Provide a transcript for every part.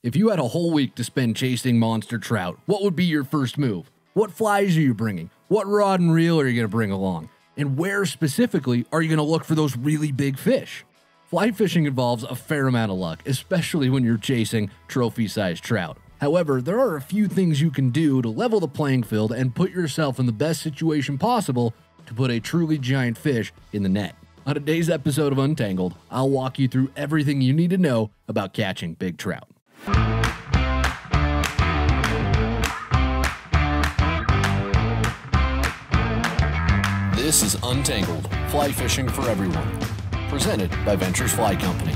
If you had a whole week to spend chasing monster trout, what would be your first move? What flies are you bringing? What rod and reel are you going to bring along? And where specifically are you going to look for those really big fish? Fly fishing involves a fair amount of luck, especially when you're chasing trophy-sized trout. However, there are a few things you can do to level the playing field and put yourself in the best situation possible to put a truly giant fish in the net. On today's episode of Untangled, I'll walk you through everything you need to know about catching big trout. This is Untangled, fly fishing for everyone, presented by Ventures Fly Company.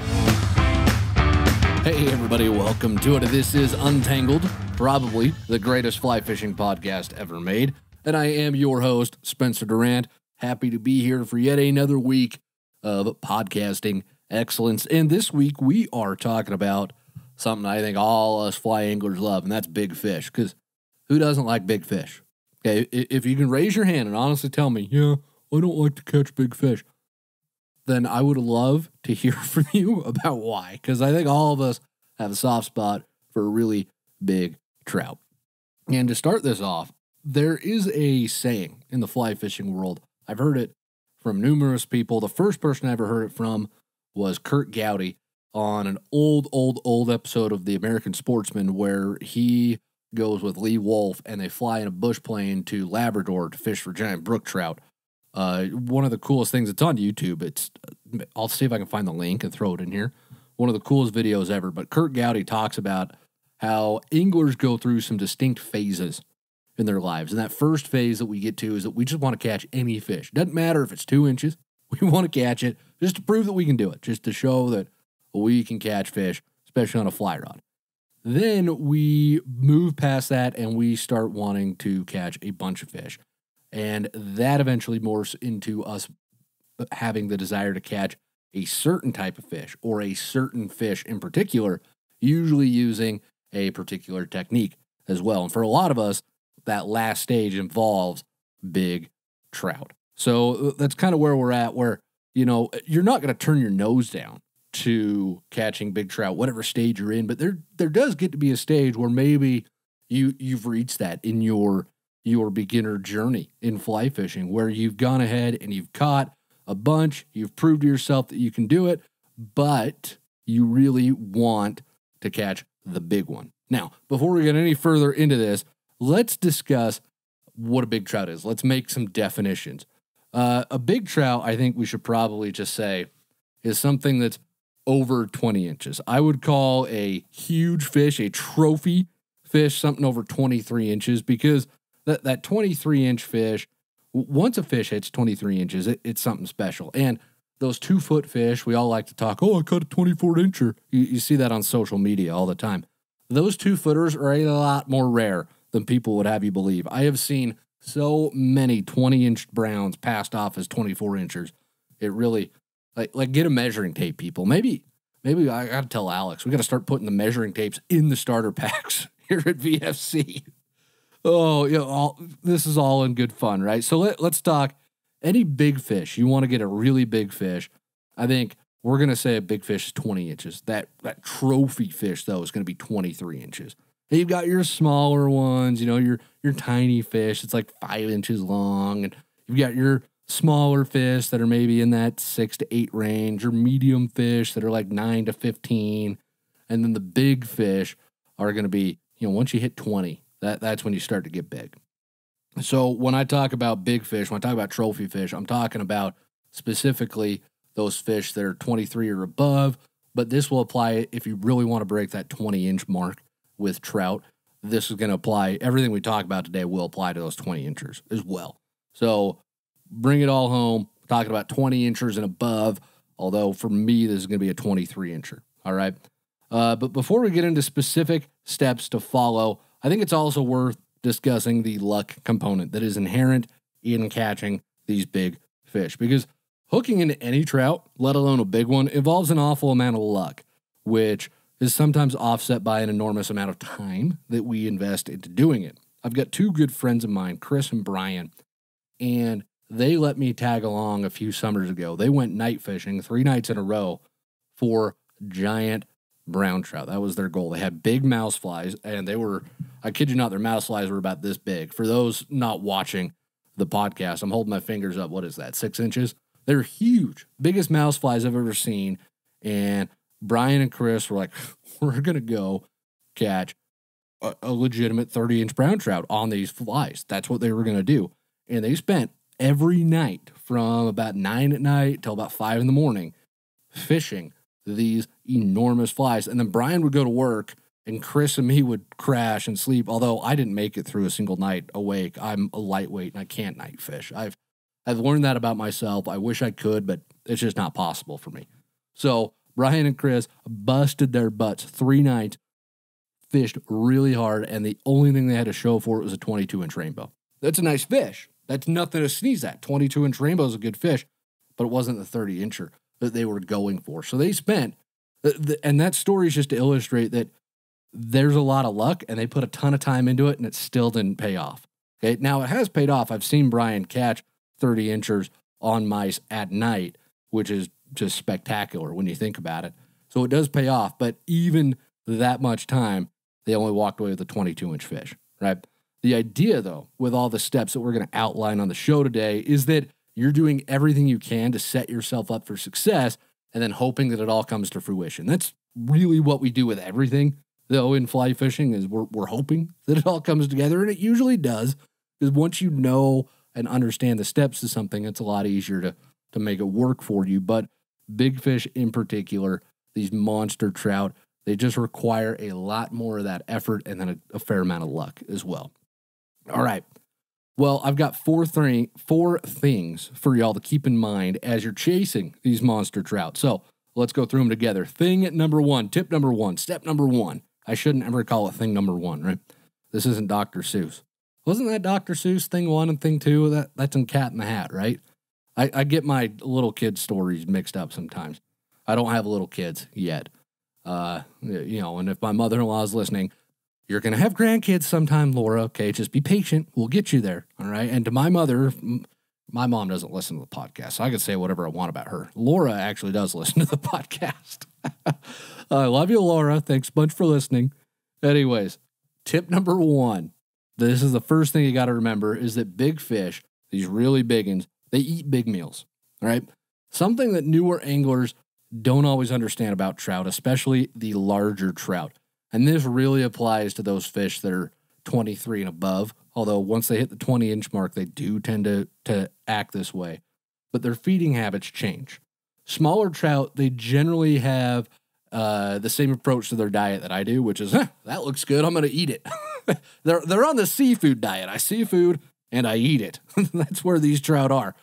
Hey everybody, welcome to it. This is Untangled, probably the greatest fly fishing podcast ever made, and I am your host, Spencer Durant. Happy to be here for yet another week of podcasting excellence, and this week we are talking about something I think all us fly anglers love, and that's big fish, because who doesn't like big fish? Okay, if you can raise your hand and honestly tell me, yeah, I don't like to catch big fish, then I would love to hear from you about why, because I think all of us have a soft spot for a really big trout. And to start this off, there is a saying in the fly fishing world. I've heard it from numerous people. The first person I ever heard it from was Kurt Gowdy on an old episode of The American Sportsman, where he goes with Lee Wolf and they fly in a bush plane to Labrador to fish for giant brook trout. One of the coolest things, it's on YouTube. I'll see if I can find the link and throw it in here. One of the coolest videos ever. But Kurt Gowdy talks about how anglers go through some distinct phases in their lives. And that first phase that we get to is that we just want to catch any fish. Doesn't matter if it's 2 inches. We want to catch it just to prove that we can do it, just to show that we can catch fish, especially on a fly rod. Then we move past that and we start wanting to catch a bunch of fish. And that eventually morphs into us having the desire to catch a certain type of fish, or a certain fish in particular, usually using a particular technique as well. And for a lot of us, that last stage involves big trout. So that's kind of where we're at, where, you're not going to turn your nose down to catching big trout, whatever stage you're in, but there does get to be a stage where maybe you've reached that in your beginner journey in fly fishing, where you've gone ahead and you've caught a bunch, you've proved to yourself that you can do it, but you really want to catch the big one. Now, before we get any further into this, let's discuss what a big trout is. Let's make some definitions. A big trout, I think we should probably just say, is something that's over 20 inches. I would call a huge fish, a trophy fish, something over 23 inches, because that 23-inch fish, once a fish hits 23 inches, it's something special. And those 2-foot fish, we all like to talk, I caught a 24-incher. You see that on social media all the time. Those 2-footers are a lot more rare than people would have you believe. I have seen so many 20-inch browns passed off as 24-inchers. It really, like get a measuring tape, people. Maybe I got to tell Alex, we got to start putting the measuring tapes in the starter packs here at VFC. Oh, this is all in good fun, right? So let's talk any big fish. You want to get a really big fish. I think we're going to say a big fish is 20 inches. That trophy fish, though, is going to be 23 inches. And you've got your smaller ones, your tiny fish. It's like 5 inches long. And you've got your smaller fish that are maybe in that 6 to 8 range, or medium fish that are like 9 to 15. And then the big fish are going to be, once you hit 20, that's when you start to get big. So when I talk about big fish, when I talk about trophy fish, I'm talking about specifically those fish that are 23 or above, but this will apply if you really want to break that 20-inch mark with trout. This is going to apply, everything we talk about today will apply to those 20 inchers as well. So bring it all home, we're talking about 20 inchers and above, although for me, this is going to be a 23 incher. All right. But before we get into specific steps to follow, I think it's also worth discussing the luck component that is inherent in catching these big fish, because hooking into any trout, let alone a big one, involves an awful amount of luck, which is sometimes offset by an enormous amount of time that we invest into doing it. I've got 2 good friends of mine, Chris and Brian, and they let me tag along a few summers ago. They went night fishing 3 nights in a row for giant brown trout. That was their goal. They had big mouse flies, and I kid you not, their mouse flies were about this big. For those not watching the podcast, I'm holding my fingers up. What is that, 6 inches? They're huge. Biggest mouse flies I've ever seen. And Brian and Chris were like, we're going to go catch a legitimate 30-inch brown trout on these flies. That's what they were going to do. And they spent every night from about 9 at night till about 5 in the morning fishing these enormous flies. And then Brian would go to work and Chris and me would crash and sleep. Although I didn't make it through a single night awake. I'm a lightweight and I can't night fish. I've learned that about myself. I wish I could, but it's just not possible for me. So Brian and Chris busted their butts 3 nights, fished really hard, and the only thing they had to show for it was a 22-inch rainbow. That's a nice fish. That's nothing to sneeze at. 22-inch rainbow is a good fish, but it wasn't the 30-incher that they were going for. So they spent, and that story is just to illustrate that there's a lot of luck, and they put a ton of time into it, and it still didn't pay off. Okay, now it has paid off. I've seen Brian catch 30-inchers on mice at night, which is just spectacular when you think about it. So it does pay off, but even that much time, they only walked away with a 22-inch fish, right? The idea, though, with all the steps that we're going to outline on the show today is that you're doing everything you can to set yourself up for success and then hoping that it all comes to fruition. That's really what we do with everything, though, in fly fishing is we're hoping that it all comes together, and it usually does, because once you know and understand the steps to something, it's a lot easier to make it work for you. But big fish in particular, these monster trout, they just require a lot more of that effort and then a fair amount of luck as well. All right. Well, I've got four things for y'all to keep in mind as you're chasing these monster trout. So let's go through them together. Thing number 1, tip number 1, step number 1. I shouldn't ever call it thing number 1, right? This isn't Dr. Seuss. Wasn't that Dr. Seuss thing 1 and thing 2? That's in Cat in the Hat, right? I get my little kid stories mixed up sometimes. I don't have little kids yet. And if my mother-in-law is listening, you're going to have grandkids sometime, Laura. Okay, just be patient. We'll get you there. All right. And to my mother, my mom doesn't listen to the podcast, so I can say whatever I want about her. Laura actually does listen to the podcast. I love you, Laura. Thanks a bunch for listening. Anyways, tip number 1. This is the first thing you got to remember is that big fish, these really big ones, they eat big meals. All right. Something that newer anglers don't always understand about trout, especially the larger trout. And this really applies to those fish that are 23 and above, although once they hit the 20-inch mark, they do tend to act this way. But their feeding habits change. Smaller trout, they generally have the same approach to their diet that I do, which is, that looks good, I'm going to eat it. They're on the seafood diet. I see food and I eat it. That's where these trout are.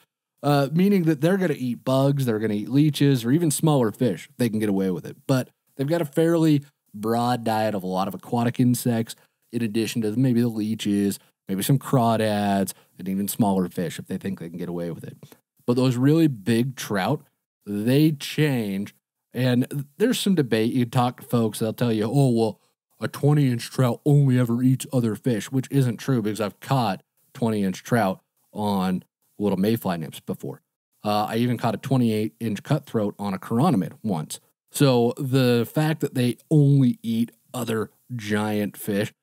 Meaning that they're going to eat bugs, they're going to eat leeches, or even smaller fish if they can get away with it. But they've got a fairly broad diet of a lot of aquatic insects, in addition to maybe the leeches, maybe some crawdads, and even smaller fish if they think they can get away with it. But those really big trout, they change. And there's some debate. You talk to folks, they'll tell you, oh, well, a 20-inch trout only ever eats other fish, which isn't true because I've caught 20-inch trout on little mayfly nymphs before. I even caught a 28-inch cutthroat on a chironomid once. So the fact that they only eat other giant fish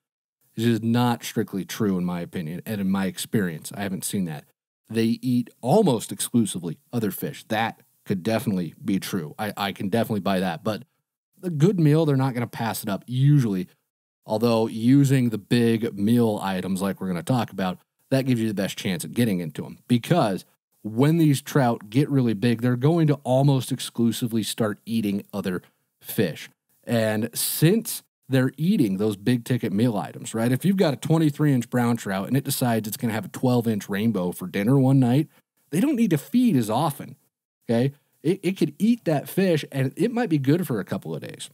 is just not strictly true in my opinion and in my experience. I haven't seen that. They eat almost exclusively other fish. That could definitely be true. I can definitely buy that. But the good meal, they're not going to pass it up usually. Although using the big meal items like we're going to talk about, that gives you the best chance at getting into them. Because when these trout get really big, they're going to almost exclusively start eating other fish. And since they're eating those big ticket meal items, right? If you've got a 23-inch brown trout and it decides it's going to have a 12-inch rainbow for dinner one night, they don't need to feed as often, okay? It could eat that fish and it might be good for a couple of days.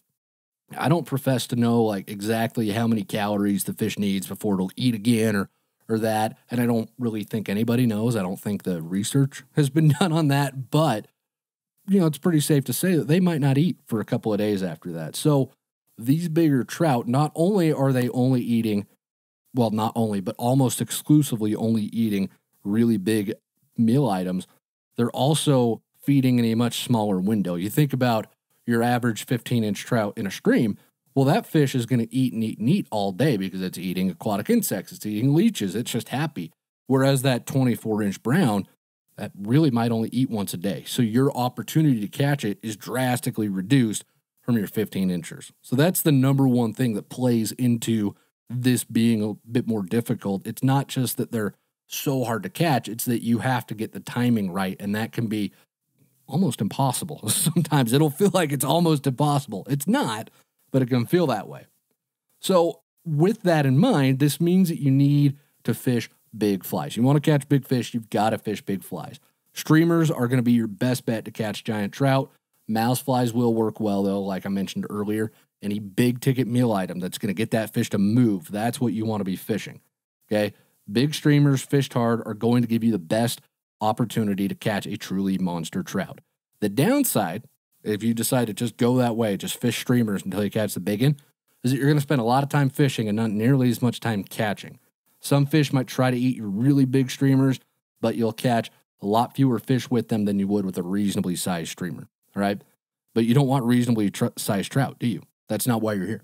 I don't profess to know like exactly how many calories the fish needs before it'll eat again or that, and I don't really think anybody knows. I don't think the research has been done on that, but, it's pretty safe to say that they might not eat for a couple of days after that. So these bigger trout, not only are they only eating, well, not only, but almost exclusively only eating really big meal items, they're also feeding in a much smaller window. You think about your average 15-inch trout in a stream, well, that fish is going to eat and eat and eat all day because it's eating aquatic insects, it's eating leeches, it's just happy. Whereas that 24-inch brown, that really might only eat once a day. So your opportunity to catch it is drastically reduced from your 15-inchers. So that's the number one thing that plays into this being a bit more difficult. It's not just that they're so hard to catch, it's that you have to get the timing right, and that can be almost impossible. Sometimes it'll feel like it's almost impossible. It's not, but it can feel that way. So with that in mind, this means that you need to fish big flies. You want to catch big fish, you've got to fish big flies. Streamers are going to be your best bet to catch giant trout. Mouse flies will work well, though, like I mentioned earlier. Any big ticket meal item that's going to get that fish to move, that's what you want to be fishing. Okay? Big streamers fished hard are going to give you the best opportunity to catch a truly monster trout. The downside, if you decide to just go that way, just fish streamers until you catch the big one, is that you're going to spend a lot of time fishing and not nearly as much time catching. Some fish might try to eat your really big streamers, but you'll catch a lot fewer fish with them than you would with a reasonably sized streamer, all right? But you don't want reasonably sized trout, do you? That's not why you're here.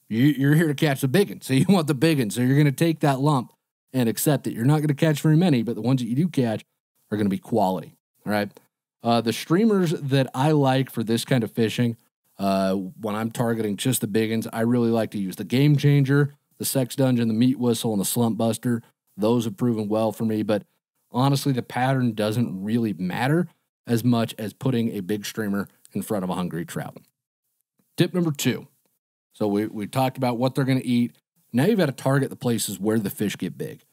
You're here to catch the big one, so you want the big one. So you're going to take that lump and accept that you're not going to catch very many, but the ones that you do catch are going to be quality, all right? The streamers that I like for this kind of fishing, when I'm targeting just the big ones, I really like to use the Game Changer, the Sex Dungeon, the Meat Whistle, and the Slump Buster. Those have proven well for me, but honestly, the pattern doesn't really matter as much as putting a big streamer in front of a hungry trout. Tip number 2. So we talked about what they're going to eat. Now you've got to target the places where the fish get big.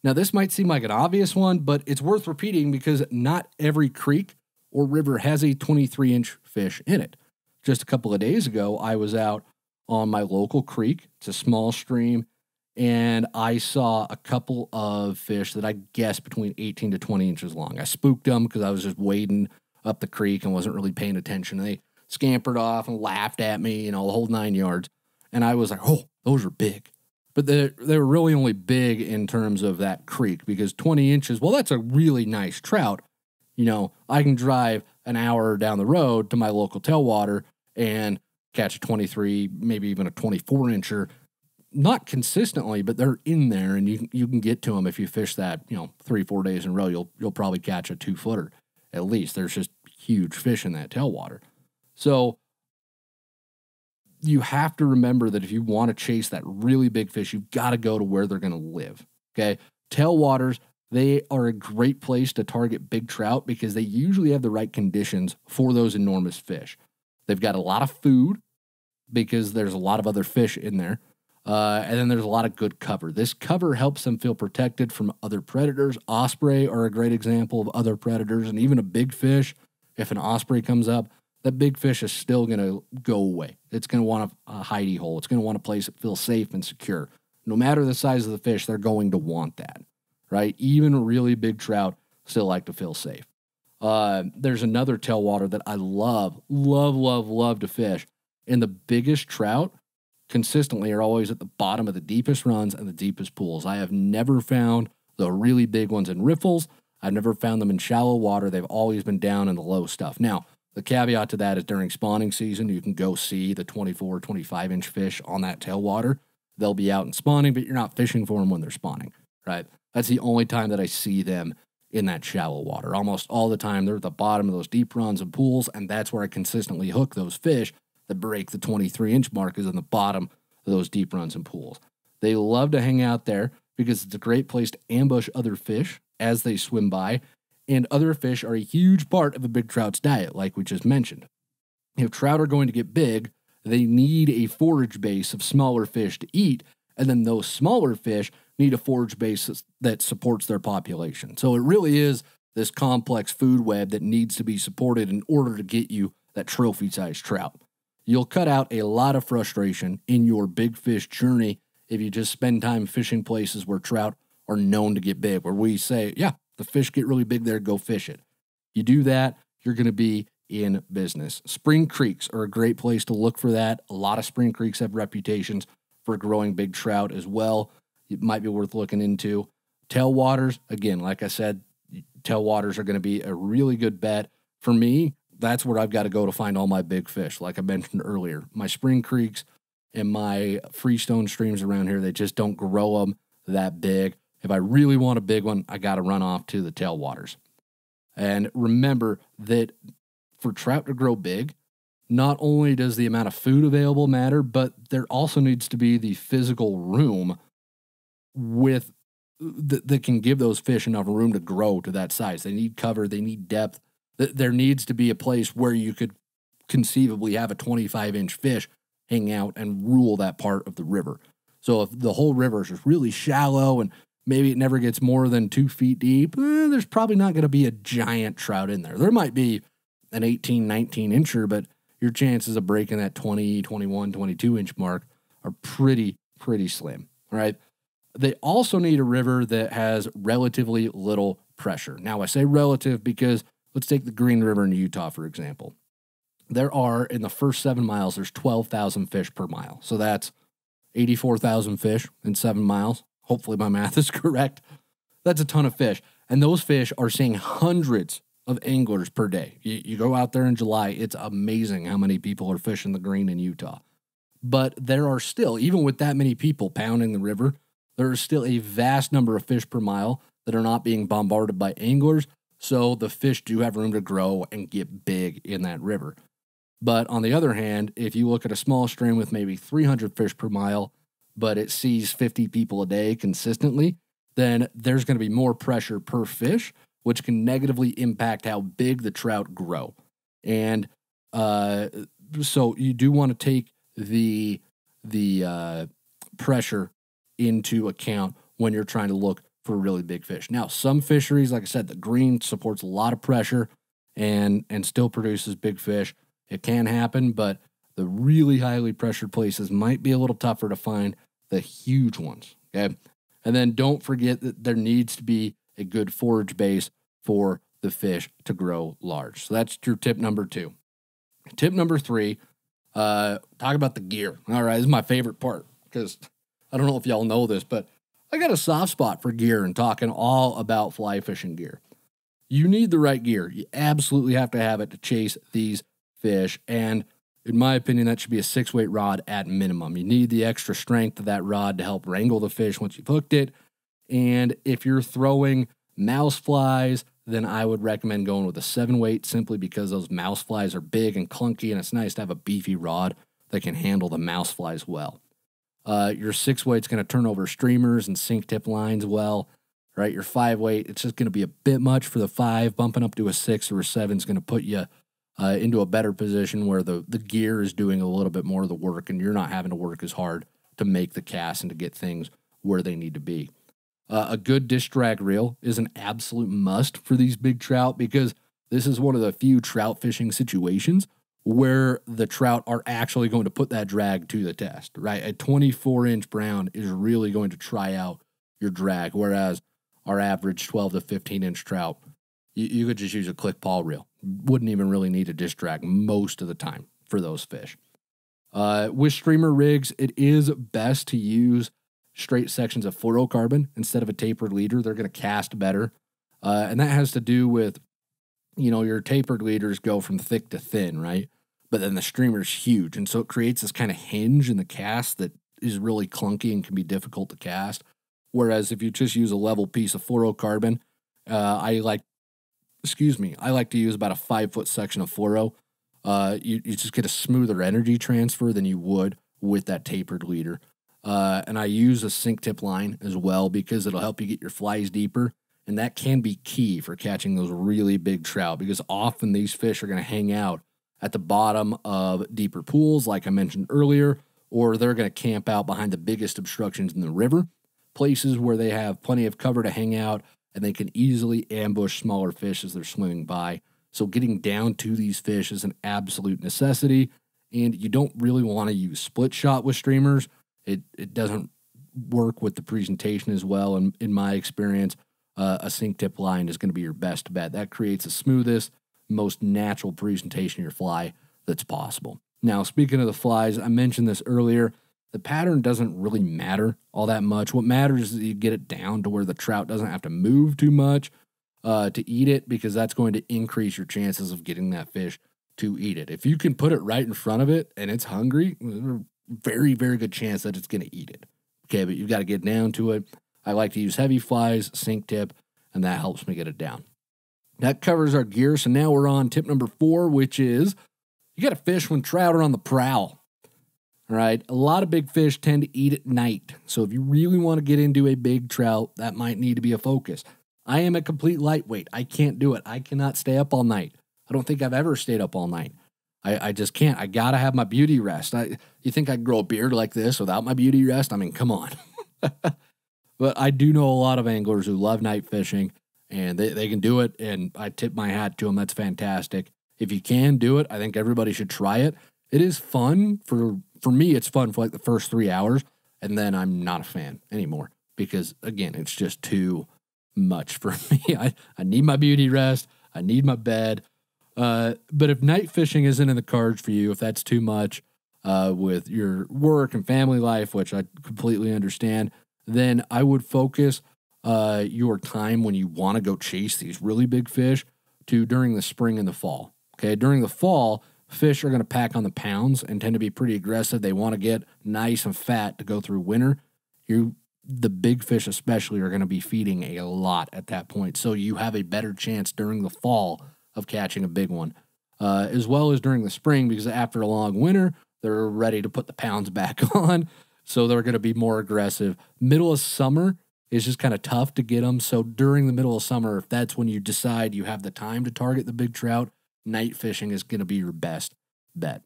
Now, this might seem like an obvious one, but it's worth repeating because not every creek or river has a 23-inch fish in it. Just a couple of days ago, I was out on my local creek. It's a small stream, and I saw a couple of fish that I guess between 18 to 20 inches long. I spooked them because I was just wading up the creek and wasn't really paying attention. They scampered off and laughed at me, the whole 9 yards. And I was like, oh, those are big. But they were really only big in terms of that creek because 20 inches, well, that's a really nice trout. I can drive an hour down the road to my local tailwater and catch a 23, maybe even a 24-incher. Not consistently, but they're in there, and you can get to them if you fish that, 3-4 days in a row. You'll probably catch a 2-footer at least. There's just huge fish in that tailwater. So you have to remember that if you want to chase that really big fish, you've got to go to where they're going to live. Okay, tailwaters, they are a great place to target big trout because they usually have the right conditions for those enormous fish. They've got a lot of food because there's a lot of other fish in there. And then there's a lot of good cover. This cover helps them feel protected from other predators. Osprey are a great example of other predators, and even a big fish, if an osprey comes up, that big fish is still going to go away. It's going to want a hidey hole. It's going to want a place that feels safe and secure. No matter the size of the fish, they're going to want that, right? Even really big trout still like to feel safe. There's another tailwater that I love to fish, and the biggest trout consistently are always at the bottom of the deepest runs and the deepest pools. I have never found the really big ones in riffles. I've never found them in shallow water. They've always been down in the low stuff. Now, the caveat to that is during spawning season, you can go see the 24, 25-inch fish on that tailwater. They'll be out and spawning, but you're not fishing for them when they're spawning, right? That's the only time that I see them in that shallow water. Almost all the time, they're at the bottom of those deep runs and pools, and that's where I consistently hook those fish that break the 23-inch mark is in the bottom of those deep runs and pools. They love to hang out there because it's a great place to ambush other fish as they swim by, and other fish are a huge part of a big trout's diet, like we just mentioned. If trout are going to get big, they need a forage base of smaller fish to eat, and then those smaller fish need a forage base that supports their population. So it really is this complex food web that needs to be supported in order to get you that trophy-sized trout. You'll cut out a lot of frustration in your big fish journey if you just spend time fishing places where trout are known to get big, where we say, yeah, the fish get really big there, go fish it. You do that, you're going to be in business. Spring creeks are a great place to look for that. A lot of spring creeks have reputations for growing big trout as well. It might be worth looking into. Tailwaters, again, like I said, tailwaters are going to be a really good bet. For me, that's where I've got to go to find all my big fish. Like I mentioned earlier, my spring creeks and my freestone streams around here, they just don't grow them that big. If I really want a big one, I got to run off to the tailwaters. And remember that for trout to grow big, not only does the amount of food available matter, but there also needs to be the physical room with that can give those fish enough room to grow to that size. They need cover, they need depth. There needs to be a place where you could conceivably have a 25-inch fish hang out and rule that part of the river. So if the whole river is just really shallow and maybe it never gets more than 2 feet deep, there's probably not going to be a giant trout in there. There might be an 18, 19-incher, but your chances of breaking that 20, 21, 22-inch mark are pretty slim, all right? They also need a river that has relatively little pressure. Now, I say relative because let's take the Green River in Utah, for example. There are, in the first 7 miles, there's 12,000 fish per mile. So that's 84,000 fish in 7 miles. Hopefully my math is correct. That's a ton of fish. And those fish are seeing hundreds of anglers per day. You go out there in July, it's amazing how many people are fishing the Green in Utah. But there are still, even with that many people pounding the river, there is still a vast number of fish per mile that are not being bombarded by anglers. So the fish do have room to grow and get big in that river. But on the other hand, if you look at a small stream with maybe 300 fish per mile, but it sees 50 people a day consistently, then there's going to be more pressure per fish, which can negatively impact how big the trout grow. And so you do want to take the pressure into account when you're trying to look for really big fish. Now, some fisheries, like I said, the Green supports a lot of pressure and still produces big fish. It can happen, but the really highly pressured places might be a little tougher to find the huge ones, okay? And then don't forget that there needs to be a good forage base for the fish to grow large. So that's your tip number 2. Tip number 3, talk about the gear. All right, this is my favorite part because I don't know if y'all know this, but I got a soft spot for gear and talking all about fly fishing gear. You need the right gear. You absolutely have to have it to chase these fish. And in my opinion, that should be a 6-weight rod at minimum. You need the extra strength of that rod to help wrangle the fish once you've hooked it. And if you're throwing mouse flies, then I would recommend going with a 7-weight simply because those mouse flies are big and clunky, and it's nice to have a beefy rod that can handle the mouse flies well. Your 6-weight's going to turn over streamers and sink tip lines well, right? Your 5-weight, it's just going to be a bit much for the 5. Bumping up to a 6 or a 7 is going to put you into a better position where the gear is doing a little bit more of the work and you're not having to work as hard to make the cast and to get things where they need to be. A good dish drag reel is an absolute must for these big trout because this is one of the few trout fishing situations where the trout are actually going to put that drag to the test, right? A 24-inch brown is really going to try out your drag, whereas our average 12 to 15-inch trout, you could just use a click pawl reel. Wouldn't even really need a dish drag most of the time for those fish. With streamer rigs, it is best to use straight sections of fluorocarbon instead of a tapered leader. They're going to cast better. And that has to do with, your tapered leaders go from thick to thin, right? But then the streamer's huge. And so it creates this kind of hinge in the cast that is really clunky and can be difficult to cast. Whereas if you just use a level piece of fluorocarbon, I like to use about a 5-foot section of fluoro. You just get a smoother energy transfer than you would with that tapered leader. And I use a sink tip line as well because it'll help you get your flies deeper. And that can be key for catching those really big trout because often these fish are going to hang out at the bottom of deeper pools, like I mentioned earlier, or they're going to camp out behind the biggest obstructions in the river, places where they have plenty of cover to hang out and they can easily ambush smaller fish as they're swimming by. So getting down to these fish is an absolute necessity, and you don't really want to use split shot with streamers. It doesn't work with the presentation as well, and in my experience, a sink tip line is going to be your best bet. That creates the smoothest, most natural presentation of your fly that's possible. Now, speaking of the flies, I mentioned this earlier, the pattern doesn't really matter all that much. What matters is that you get it down to where the trout doesn't have to move too much. to eat it, because that's going to increase your chances of getting that fish to eat it. If you can put it right in front of it and it's hungry, very, very good chance that it's going to eat it. Okay, but you've got to get down to it. I like to use heavy flies, sink tip, and that helps me get it down. That covers our gear. So now we're on tip number 4, which is you got to fish when trout are on the prowl. All right, a lot of big fish tend to eat at night. So if you really want to get into a big trout, that might need to be a focus. I am a complete lightweight. I can't do it. I cannot stay up all night. I don't think I've ever stayed up all night. I just can't. I got to have my beauty rest. You think I can grow a beard like this without my beauty rest? I mean, come on. But I do know a lot of anglers who love night fishing, and they can do it, and I tip my hat to them. That's fantastic. If you can do it, I think everybody should try it. It is fun. For me, it's fun for like the first 3 hours, and then I'm not a fan anymore because, again, it's just too much for me. I need my beauty rest. I need my bed. But if night fishing isn't in the cards for you, if that's too much with your work and family life, which I completely understand, then I would focus your time when you want to go chase these really big fish to during the spring and the fall. Okay, during the fall, fish are going to pack on the pounds and tend to be pretty aggressive. They want to get nice and fat to go through winter. The big fish especially are going to be feeding a lot at that point. So you have a better chance during the fall of catching a big one, as well as during the spring, because after a long winter, they're ready to put the pounds back on. So they're going to be more aggressive. Middle of summer is just kind of tough to get them. So during the middle of summer, if that's when you decide you have the time to target the big trout, night fishing is going to be your best bet.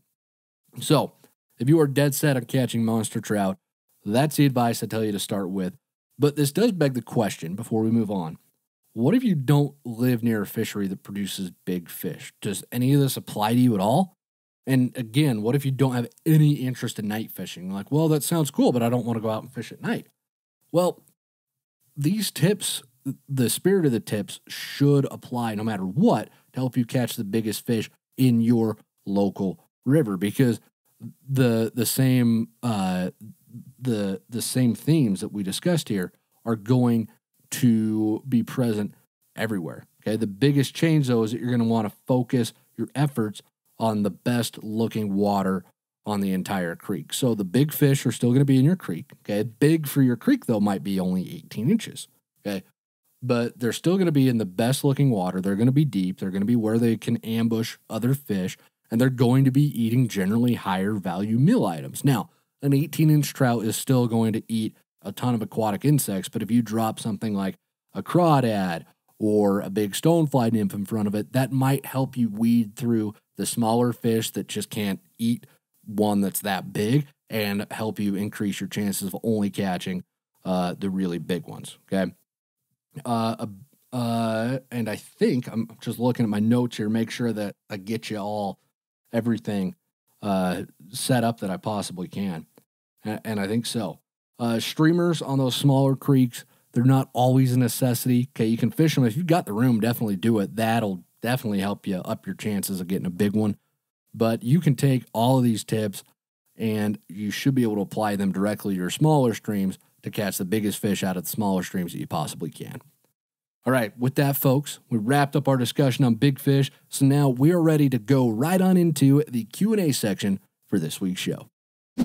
So if you are dead set on catching monster trout, that's the advice I tell you to start with. But this does beg the question before we move on. What if you don't live near a fishery that produces big fish? Does any of this apply to you at all? And again, what if you don't have any interest in night fishing? Like, well, that sounds cool, but I don't want to go out and fish at night. Well, these tips, the spirit of the tips should apply no matter what to help you catch the biggest fish in your local river, because the same themes that we discussed here are going to be present everywhere. Okay, the biggest change though is that you're going to want to focus your efforts on the best looking water on the entire creek. So the big fish are still going to be in your creek. Okay, big for your creek though might be only 18 inches. Okay, but they're still going to be in the best looking water. They're going to be deep. They're going to be where they can ambush other fish, and they're going to be eating generally higher value meal items. Now, an 18-inch trout is still going to eat a ton of aquatic insects, but if you drop something like a crawdad or a big stonefly nymph in front of it, that might help you weed through the smaller fish that just can't eat one that's that big and help you increase your chances of only catching the really big ones, okay? And I think, I'm just looking at my notes here, make sure that I get you everything set up that I possibly can. And I think so. Streamers on those smaller creeks, they're not always a necessity. Okay, you can fish them. If you've got the room, definitely do it. That'll definitely help you up your chances of getting a big one. But you can take all of these tips and you should be able to apply them directly to your smaller streams to catch the biggest fish out of the smaller streams that you possibly can. All right, with that, folks, we wrapped up our discussion on big fish. So now we are ready to go right on into the Q&A section for this week's show.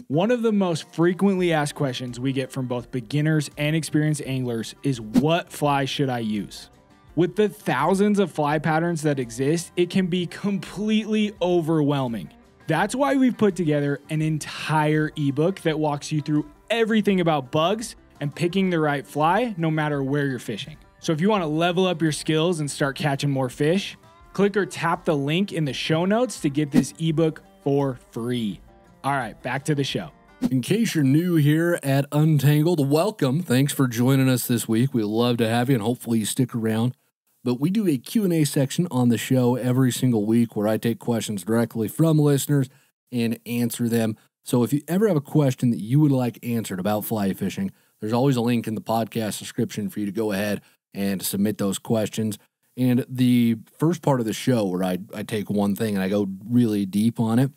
One of the most frequently asked questions we get from both beginners and experienced anglers is, what fly should I use? With the thousands of fly patterns that exist, it can be completely overwhelming. That's why we've put together an entire ebook that walks you through everything about bugs and picking the right fly no matter where you're fishing. So if you want to level up your skills and start catching more fish, click or tap the link in the show notes to get this ebook for free. All right, back to the show. In case you're new here at Untangled, welcome. Thanks for joining us this week. We'd love to have you, and hopefully you stick around. But we do a Q&A section on the show every single week where I take questions directly from listeners and answer them. So if you ever have a question that you would like answered about fly fishing, there's always a link in the podcast description for you to go ahead and submit those questions. And the first part of the show where I take one thing and I go really deep on it,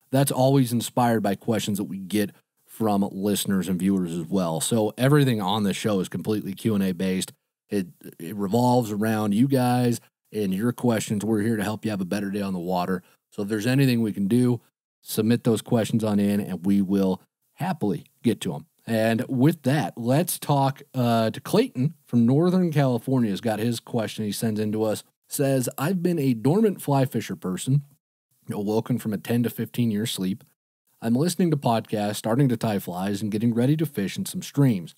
that's always inspired by questions that we get from listeners and viewers as well. So everything on the show is completely Q&A based, It revolves around you guys and your questions. We're here to help you have a better day on the water. So if there's anything we can do, submit those questions on in, and we will happily get to them. And with that, let's talk to Clayton from Northern California. Has got his question he sends in to us. Says, I've been a dormant fly fisher person, awoken from a 10 to 15 year sleep. I'm listening to podcasts, starting to tie flies, and getting ready to fish in some streams.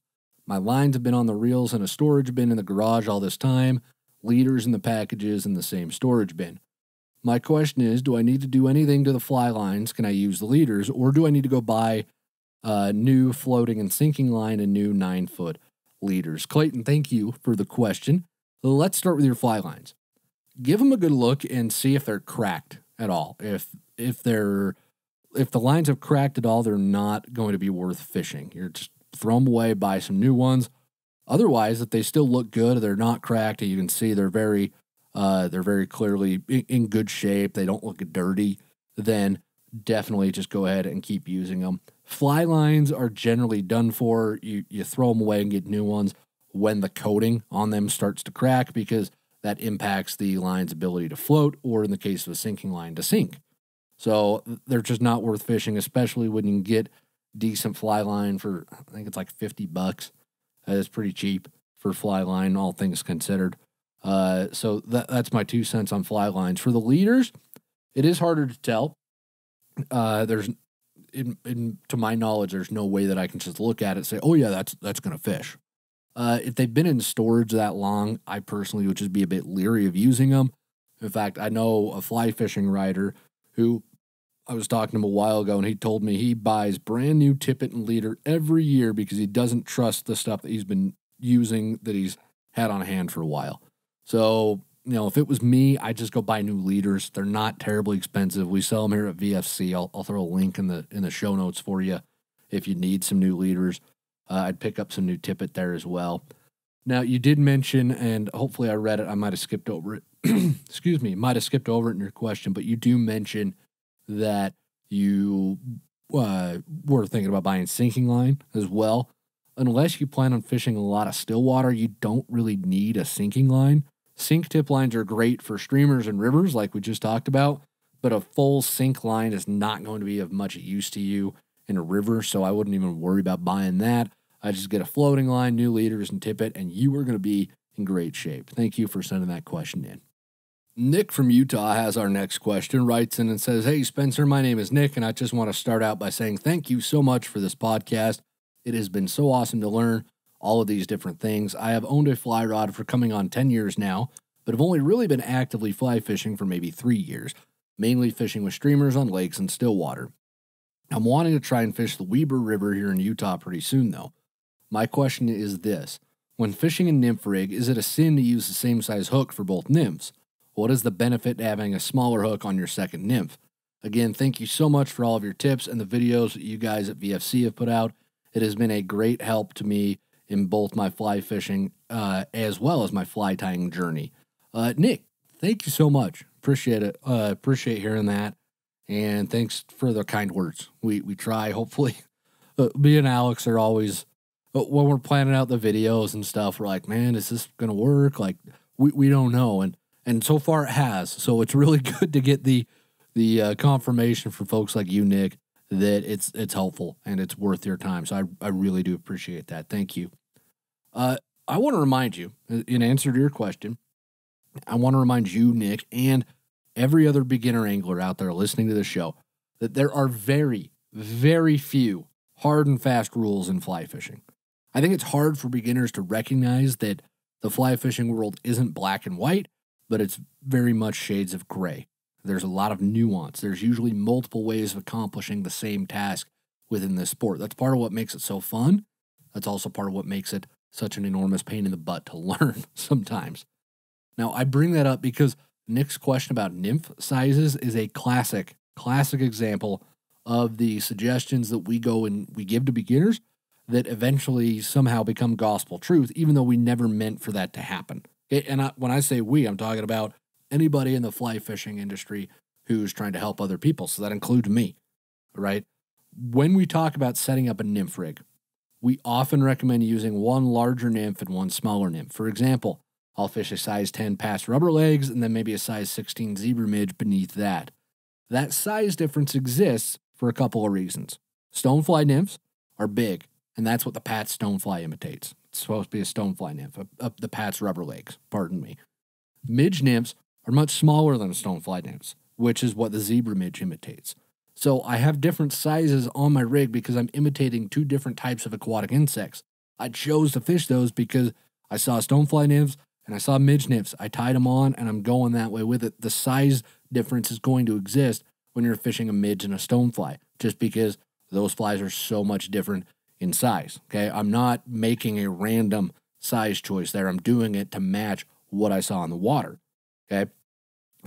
My lines have been on the reels in a storage bin in the garage all this time, leaders in the packages in the same storage bin. My question is, do I need to do anything to the fly lines? Can I use the leaders, or do I need to go buy new floating and sinking line and new 9-foot leaders? Clayton, thank you for the question. Let's start with your fly lines. Give them a good look and see if they're cracked at all. If the lines have cracked at all, they're not going to be worth fishing. You're just throw them away, buy some new ones. Otherwise, if they still look good, they're not cracked, and you can see they're very clearly in good shape, they don't look dirty, then definitely just go ahead and keep using them. Fly lines are generally done for. You throw them away and get new ones when the coating on them starts to crack, because that impacts the line's ability to float, or in the case of a sinking line, to sink. So they're just not worth fishing, especially when you can get decent fly line for, I think it's like $50. It's pretty cheap for fly line, all things considered. So that's my 2 cents on fly lines. For the leaders, it is harder to tell. To my knowledge, there's no way that I can just look at it and say, oh yeah, that's going to fish. If they've been in storage that long, I personally would just be a bit leery of using them. In fact, I know a fly fishing writer who I was talking to him a while ago, and he told me he buys brand new tippet and leader every year because he doesn't trust the stuff that he's been using that he's had on hand for a while. So, if it was me, I'd just go buy new leaders. They're not terribly expensive. We sell them here at VFC. I'll throw a link in the show notes for you if you need some new leaders. I'd pick up some new tippet there as well. Now, you did mention, and hopefully I read it, I might have skipped over it. Excuse me, might have skipped over it in your question, but you do mention that you were thinking about buying sinking line as well. Unless you plan on fishing a lot of still water, you don't really need a sinking line. Sink tip lines are great for streamers and rivers like we just talked about, but a full sink line is not going to be of much use to you in a river, so I wouldn't even worry about buying that. I just get a floating line, new leaders, and tippet, and you are going to be in great shape. Thank you for sending that question in. Nick from Utah has our next question, writes in and says, hey, Spencer, my name is Nick, and I just want to start out by saying thank you so much for this podcast. It has been so awesome to learn all of these different things. I have owned a fly rod for coming on 10 years now, but have only really been actively fly fishing for maybe 3 years, mainly fishing with streamers on lakes and still water. I'm wanting to try and fish the Weber River here in Utah pretty soon, though. My question is this. When fishing a nymph rig, is it a sin to use the same size hook for both nymphs? What is the benefit to having a smaller hook on your second nymph? Again, thank you so much for all of your tips and the videos that you guys at VFC have put out. It has been a great help to me in both my fly fishing as well as my fly tying journey. Nick, thank you so much. Appreciate it. Appreciate hearing that. And thanks for the kind words. We try, hopefully. Me and Alex are always, when we're planning out the videos and stuff, we're like, man, is this going to work? Like, we don't know. And so far it has. So it's really good to get the confirmation from folks like you, Nick, that it's helpful and it's worth your time. So I really do appreciate that. Thank you. I want to remind you, in answer to your question, I want to remind you, Nick, and every other beginner angler out there listening to the show, that there are very, very few hard and fast rules in fly fishing. I think it's hard for beginners to recognize that the fly fishing world isn't black and white, but it's very much shades of gray. There's a lot of nuance. There's usually multiple ways of accomplishing the same task within this sport. That's part of what makes it so fun. That's also part of what makes it such an enormous pain in the butt to learn sometimes. Now, I bring that up because Nick's question about nymph sizes is a classic example of the suggestions that we go and we give to beginners that eventually somehow become gospel truth, even though we never meant for that to happen. And when I say we, I'm talking about anybody in the fly fishing industry who's trying to help other people. So that includes me, right? When we talk about setting up a nymph rig, we often recommend using one larger nymph and one smaller nymph. For example, I'll fish a size 10 past rubber legs and then maybe a size 16 zebra midge beneath that. That size difference exists for a couple of reasons. Stonefly nymphs are big, and that's what the Pat's stonefly imitates. It's supposed to be a stonefly nymph, up the Pat's rubber legs, pardon me. Midge nymphs are much smaller than stonefly nymphs, which is what the zebra midge imitates. So I have different sizes on my rig because I'm imitating two different types of aquatic insects. I chose to fish those because I saw stonefly nymphs and I saw midge nymphs. I tied them on and I'm going that way with it. The size difference is going to exist when you're fishing a midge and a stonefly, just because those flies are so much different in size. Okay, I'm not making a random size choice there. I'm doing it to match what I saw in the water. Okay,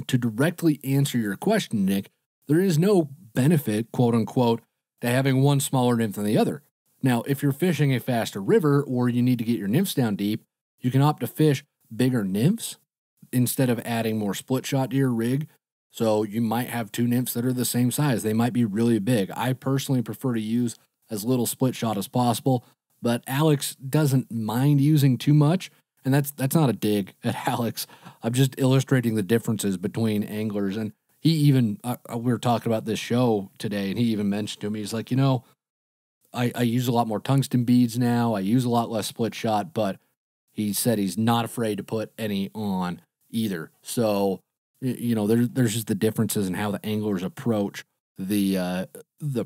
to directly answer your question, Nick, there is no benefit, quote unquote, to having one smaller nymph than the other. Now, if you're fishing a faster river or you need to get your nymphs down deep, you can opt to fish bigger nymphs instead of adding more split shot to your rig. So you might have two nymphs that are the same size. They might be really big. I personally prefer to use as little split shot as possible, but Alex doesn't mind using too much. And that's not a dig at Alex. I'm just illustrating the differences between anglers. And he even, we were talking about this show today, and he even mentioned to me, he's like, I use a lot more tungsten beads now. I use a lot less split shot, but he said he's not afraid to put any on either. So, there's just the differences in how the anglers approach the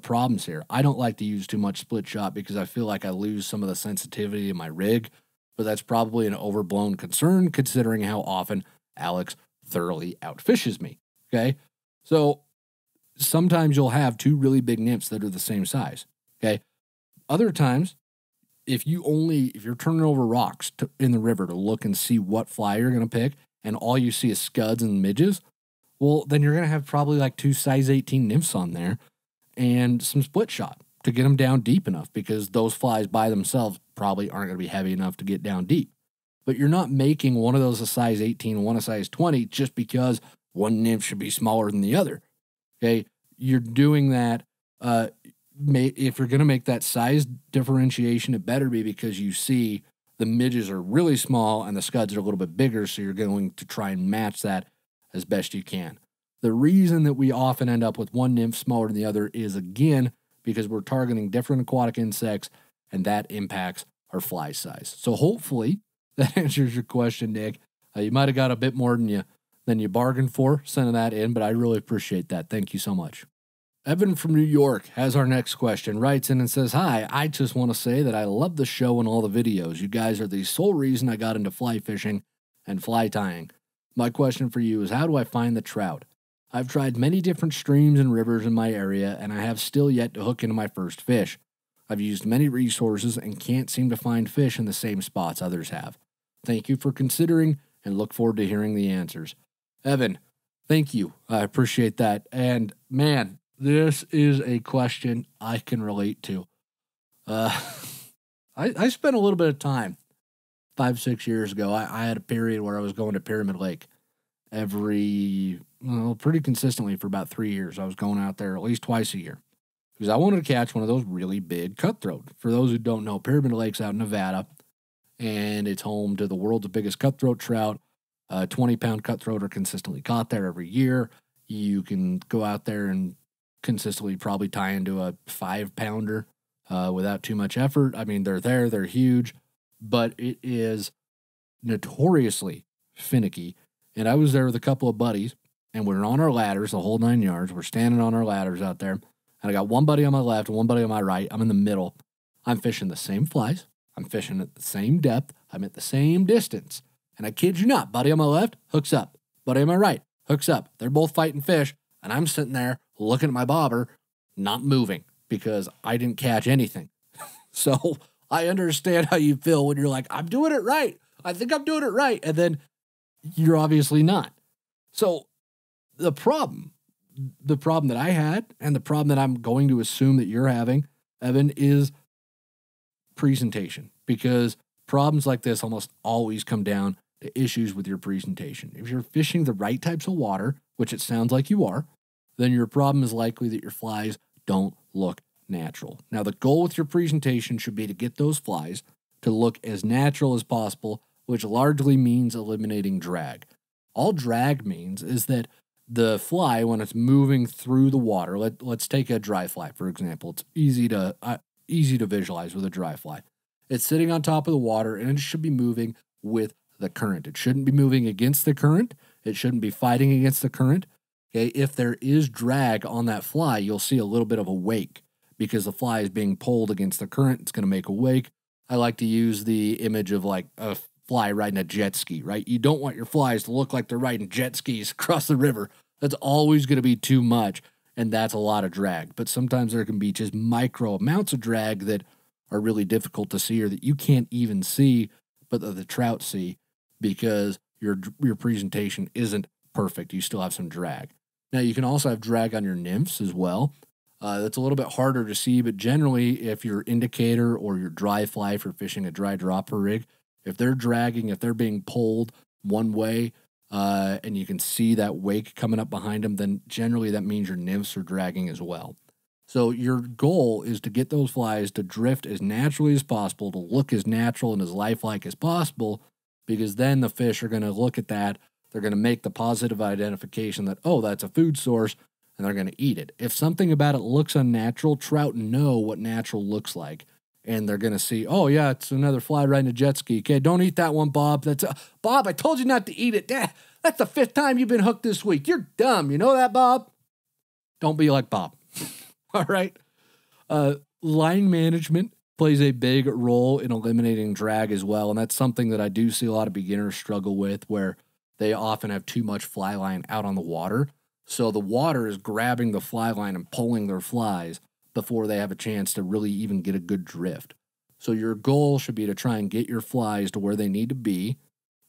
problems here. I don't like to use too much split shot because I feel like I lose some of the sensitivity in my rig, but that's probably an overblown concern considering how often Alex thoroughly outfishes me. Okay, so sometimes you'll have two really big nymphs that are the same size. Okay, other times, if you're turning over rocks in the river to look and see what fly you're going to pick, and all you see is scuds and midges, well, then you're going to have probably like two size 18 nymphs on there and some split shot to get them down deep enough, because those flies by themselves probably aren't going to be heavy enough to get down deep. But you're not making one of those a size 18 and one a size 20 just because one nymph should be smaller than the other. Okay, you're doing that. If you're going to make that size differentiation, it better be because you see the midges are really small and the scuds are a little bit bigger, so you're going to try and match that as best you can. The reason that we often end up with one nymph smaller than the other is, again, because we're targeting different aquatic insects, and that impacts our fly size. So hopefully that answers your question, Nick. You might have got a bit more than you bargained for sending that in, but I really appreciate that. Thank you so much. Evan from New York has our next question, writes in and says, "Hi, I just want to say that I love the show and all the videos. You guys are the sole reason I got into fly fishing and fly tying. My question for you is, how do I find the trout? I've tried many different streams and rivers in my area, and I have still yet to hook into my first fish. I've used many resources and can't seem to find fish in the same spots others have. Thank you for considering and look forward to hearing the answers." Evan, thank you. I appreciate that. And man, this is a question I can relate to. I spent a little bit of time 5-6 years ago. I had a period where I was going to Pyramid Lake pretty consistently for about 3 years. I was going out there at least twice a year because I wanted to catch one of those really big cutthroat. For those who don't know, Pyramid Lake's out in Nevada, and it's home to the world's biggest cutthroat trout. 20-pound cutthroat are consistently caught there every year. You can go out there and consistently probably tie into a 5-pounder without too much effort. I mean, they're there, they're huge, but it is notoriously finicky. And I was there with a couple of buddies, and we're on our ladders, the whole 9 yards. We're standing on our ladders out there, and I got one buddy on my left and one buddy on my right. I'm in the middle. I'm fishing the same flies. I'm fishing at the same depth. I'm at the same distance. And I kid you not, buddy on my left hooks up. Buddy on my right hooks up. They're both fighting fish, and I'm sitting there looking at my bobber, not moving because I didn't catch anything. So I understand how you feel when you're like, I'm doing it right. I think I'm doing it right. And then you're obviously not. So the problem that I had, and the problem that I'm going to assume that you're having, Evan, is presentation, because problems like this almost always come down to issues with your presentation. If you're fishing the right types of water, which it sounds like you are, then your problem is likely that your flies don't look natural. Now, the goal with your presentation should be to get those flies to look as natural as possible, which largely means eliminating drag. All drag means is that the fly, when it's moving through the water, let's take a dry fly, for example. It's easy to visualize with a dry fly. It's sitting on top of the water, and it should be moving with the current. It shouldn't be moving against the current. It shouldn't be fighting against the current. Okay, if there is drag on that fly, you'll see a little bit of a wake because the fly is being pulled against the current. It's going to make a wake. I like to use the image of like a fly riding a jet ski, right? You don't want your flies to look like they're riding jet skis across the river. That's always going to be too much, and that's a lot of drag. But sometimes there can be just micro amounts of drag that are really difficult to see or that you can't even see, but that the trout see because your presentation isn't perfect. You still have some drag. Now, you can also have drag on your nymphs as well. That's a little bit harder to see, but generally, if your indicator or your dry fly for fishing a dry dropper rig, if they're dragging, if they're being pulled one way, and you can see that wake coming up behind them, then generally that means your nymphs are dragging as well. So your goal is to get those flies to drift as naturally as possible, to look as natural and as lifelike as possible, because then the fish are going to look at that. They're going to make the positive identification that, oh, that's a food source, and they're going to eat it. If something about it looks unnatural, trout know what natural looks like, and they're going to see, oh, yeah, it's another fly riding a jet ski. Okay, don't eat that one, Bob. Bob, I told you not to eat it. That's the 5th time you've been hooked this week. You're dumb. You know that, Bob? Don't be like Bob. All right. Line management plays a big role in eliminating drag as well, and that's something that I do see a lot of beginners struggle with, where they often have too much fly line out on the water. So the water is grabbing the fly line and pulling their flies before they have a chance to really even get a good drift. So your goal should be to try and get your flies to where they need to be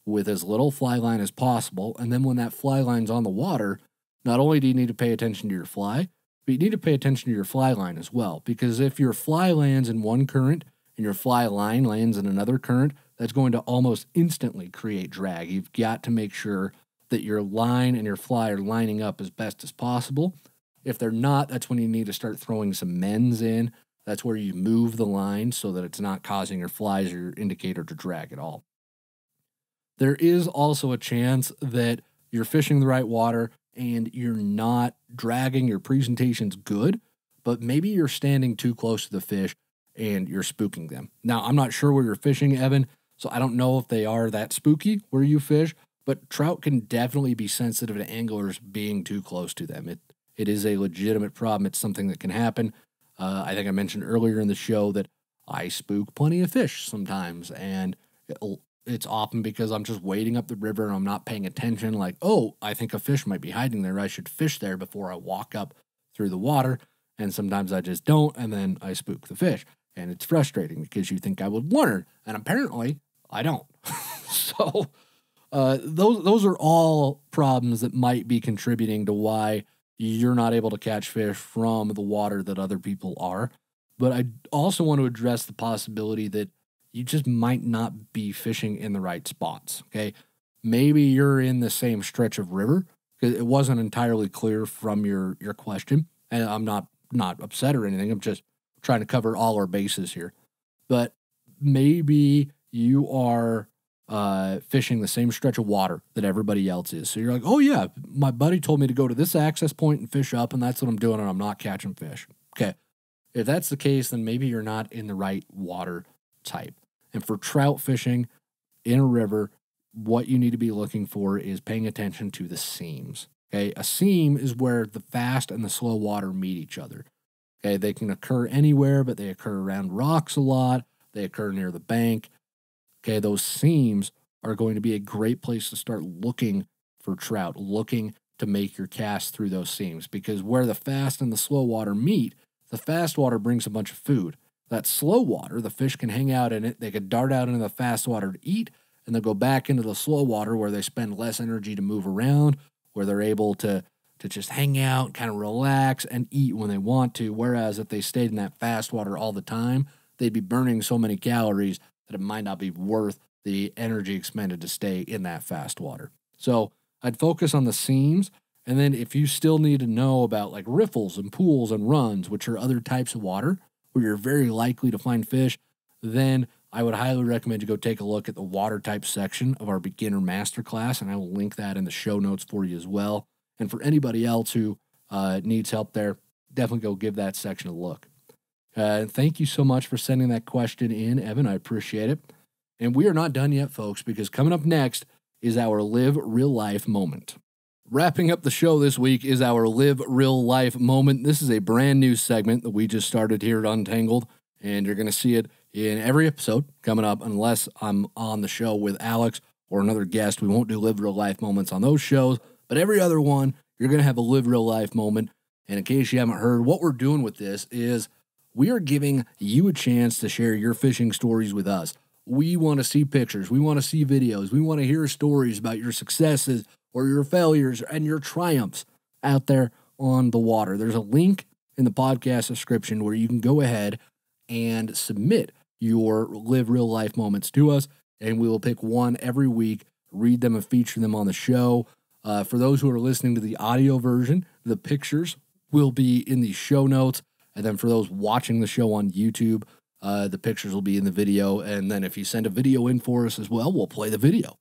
with as little fly line as possible. And then when that fly line's on the water, not only do you need to pay attention to your fly, but you need to pay attention to your fly line as well. Because if your fly lands in one current and your fly line lands in another current, that's going to almost instantly create drag. You've got to make sure that your line and your fly are lining up as best as possible. If they're not, that's when you need to start throwing some mends in. That's where you move the line so that it's not causing your flies or your indicator to drag at all. There is also a chance that you're fishing the right water and you're not dragging, your presentation's good, but maybe you're standing too close to the fish and you're spooking them. Now, I'm not sure where you're fishing, Evan, so I don't know if they are that spooky where you fish, but trout can definitely be sensitive to anglers being too close to them. It is a legitimate problem. It's something that can happen. I think I mentioned earlier in the show that I spook plenty of fish sometimes, and it's often because I'm just wading up the river and I'm not paying attention, like, oh, I think a fish might be hiding there. I should fish there before I walk up through the water. And sometimes I just don't, and then I spook the fish. And it's frustrating because you think I would learn, and apparently I don't. So those are all problems that might be contributing to why you're not able to catch fish from the water that other people are. But I also want to address the possibility that you just might not be fishing in the right spots, okay? Maybe you're in the same stretch of river, because it wasn't entirely clear from your question, and I'm not upset or anything. I'm just trying to cover all our bases here. But maybe you are fishing the same stretch of water that everybody else is. So you're like, oh yeah, my buddy told me to go to this access point and fish up, and that's what I'm doing, and I'm not catching fish. Okay. If that's the case, then maybe you're not in the right water type. And for trout fishing in a river, what you need to be looking for is paying attention to the seams. Okay. A seam is where the fast and the slow water meet each other. Okay. They can occur anywhere, but they occur around rocks a lot. They occur near the bank. Okay, those seams are going to be a great place to start looking for trout, looking to make your cast through those seams, because where the fast and the slow water meet, the fast water brings a bunch of food. That slow water, the fish can hang out in it, they could dart out into the fast water to eat, and they'll go back into the slow water where they spend less energy to move around, where they're able to just hang out, kind of relax, and eat when they want to, whereas if they stayed in that fast water all the time, they'd be burning so many calories that it might not be worth the energy expended to stay in that fast water. So I'd focus on the seams, And then if you still need to know about like riffles and pools and runs, which are other types of water where you're very likely to find fish, then I would highly recommend you go take a look at the water type section of our beginner masterclass, and I will link that in the show notes for you as well. And for anybody else who needs help there, definitely go give that section a look. Thank you so much for sending that question in, Evan. I appreciate it. And we are not done yet, folks, because coming up next is our Live Real Life moment. Wrapping up the show this week is our Live Real Life moment. This is a brand new segment that we just started here at Untangled, and you're going to see it in every episode coming up unless I'm on the show with Alex or another guest. We won't do Live Real Life moments on those shows, but every other one, you're going to have a Live Real Life moment. And in case you haven't heard, what we're doing with this is we are giving you a chance to share your fishing stories with us. We want to see pictures. We want to see videos. We want to hear stories about your successes or your failures and your triumphs out there on the water. There's a link in the podcast description where you can go ahead and submit your Live Real Life moments to us, and we will pick one every week, read them and feature them on the show. For those who are listening to the audio version, the pictures will be in the show notes. And then for those watching the show on YouTube, the pictures will be in the video. And then if you send a video in for us as well, we'll play the video.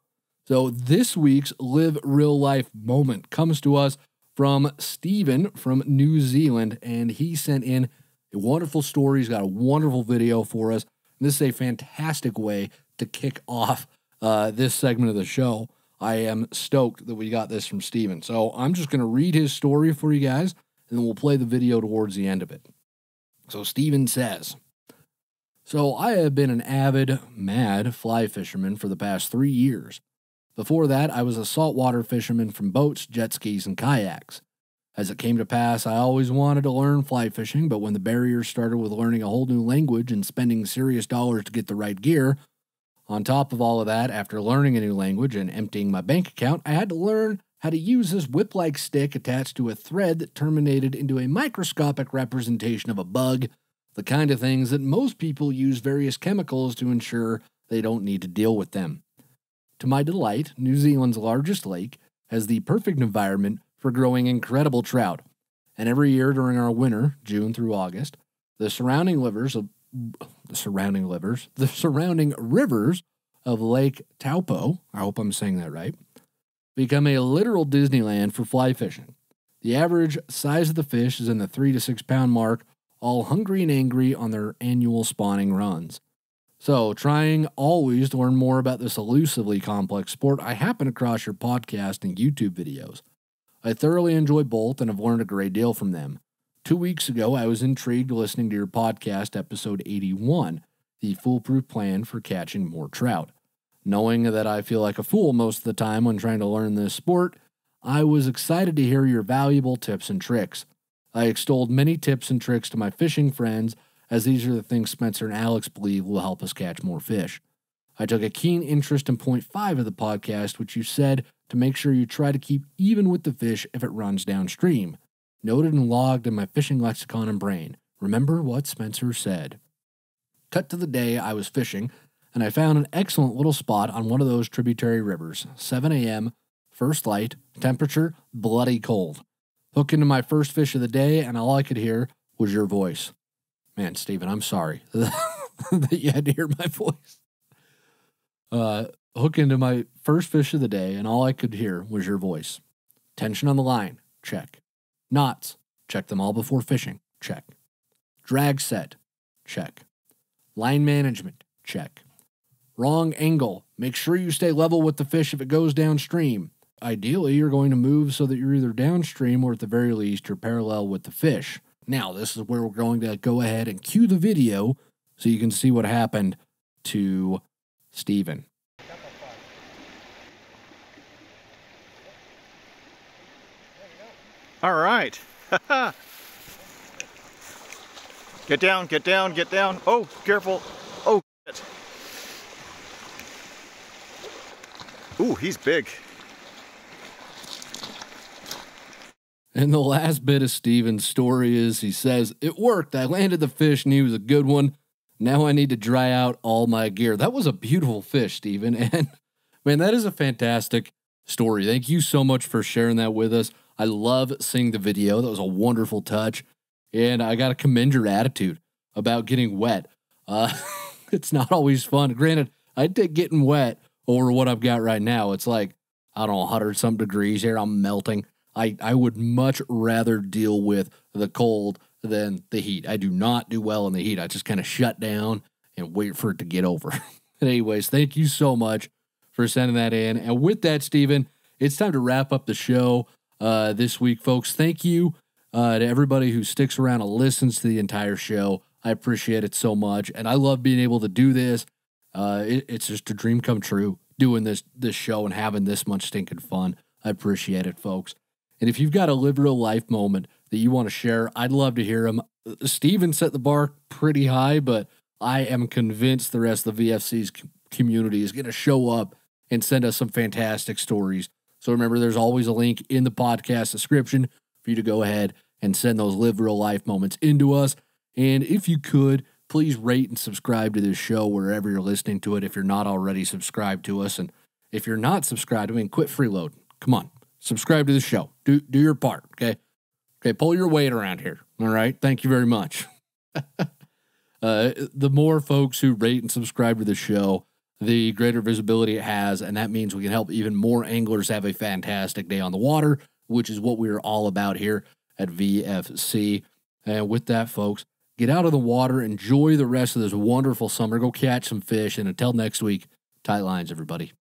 So this week's Live Real Life moment comes to us from Steven from New Zealand. And he sent in a wonderful story. He's got a wonderful video for us. And this is a fantastic way to kick off this segment of the show. I am stoked that we got this from Steven. So I'm just going to read his story for you guys, and then we'll play the video towards the end of it. So Steven says, "So I have been an avid, mad fly fisherman for the past 3 years. Before that, I was a saltwater fisherman from boats, jet skis, and kayaks. As it came to pass, I always wanted to learn fly fishing, but when the barriers started with learning a whole new language and spending serious dollars to get the right gear, on top of all of that, after learning a new language and emptying my bank account, I had to learn how to use this whip-like stick attached to a thread that terminated into a microscopic representation of a bug, the kind of things that most people use various chemicals to ensure they don't need to deal with them. To my delight, New Zealand's largest lake has the perfect environment for growing incredible trout, and every year during our winter, June through August, the surrounding rivers of Lake Taupo, I hope I'm saying that right, become a literal Disneyland for fly fishing. The average size of the fish is in the 3 to 6 pound mark, all hungry and angry on their annual spawning runs. So, trying always to learn more about this elusively complex sport, I happened across your podcast and YouTube videos. I thoroughly enjoy both and have learned a great deal from them. 2 weeks ago, I was intrigued listening to your podcast, episode 81, The Foolproof Plan for Catching More Trout. Knowing that I feel like a fool most of the time when trying to learn this sport, I was excited to hear your valuable tips and tricks. I extolled many tips and tricks to my fishing friends, as these are the things Spencer and Alex believe will help us catch more fish. I took a keen interest in point 5 of the podcast, which you said to make sure you try to keep even with the fish if it runs downstream. Noted and logged in my fishing lexicon and brain. Remember what Spencer said. Cut to the day I was fishing, and I found an excellent little spot on one of those tributary rivers. 7 a.m., first light, temperature bloody cold. Hooked into my first fish of the day, and all I could hear was your voice. Man, Steven, I'm sorry that you had to hear my voice. Hook into my first fish of the day, and all I could hear was your voice. Tension on the line, check. Knots, check them all before fishing, check. Drag set, check. Line management, check. Wrong angle, make sure you stay level with the fish if it goes downstream. Ideally, you're going to move so that you're either downstream or at the very least you're parallel with the fish. Now, this is where we're going to go ahead and cue the video so you can see what happened to Steven. All right. Get down, get down, get down. Oh, careful. Oh, shit. Ooh, he's big. And the last bit of Steven's story is he says, "It worked. I landed the fish and he was a good one. Now I need to dry out all my gear." That was a beautiful fish, Steven. And man, that is a fantastic story. Thank you so much for sharing that with us. I love seeing the video. That was a wonderful touch. And I got to commend your attitude about getting wet. It's not always fun. Granted, I take getting wet over what I've got right now. It's like, I don't know, 100-some degrees here. I'm melting. I would much rather deal with the cold than the heat. I do not do well in the heat. I just kind of shut down and wait for it to get over. But anyways, thank you so much for sending that in. And with that, Steven, it's time to wrap up the show this week, folks. Thank you to everybody who sticks around and listens to the entire show. I appreciate it so much. And I love being able to do this. It's just a dream come true doing this show and having this much stinking fun. I appreciate it, folks. And if you've got a live real life moment that you want to share, I'd love to hear them. Steven set the bar pretty high, but I am convinced the rest of the VFC's community is going to show up and send us some fantastic stories. So remember, there's always a link in the podcast description for you to go ahead and send those live real life moments into us. And if you could, please rate and subscribe to this show wherever you're listening to it if you're not already subscribed to us. And if you're not subscribed, quit freeloading. Come on, subscribe to the show. Do your part, okay? Okay, pull your weight around here, all right? Thank you very much. The more folks who rate and subscribe to the show, the greater visibility it has, and that means we can help even more anglers have a fantastic day on the water, which is what we're all about here at VFC. And with that, folks, get out of the water, enjoy the rest of this wonderful summer, go catch some fish, and until next week, tight lines, everybody.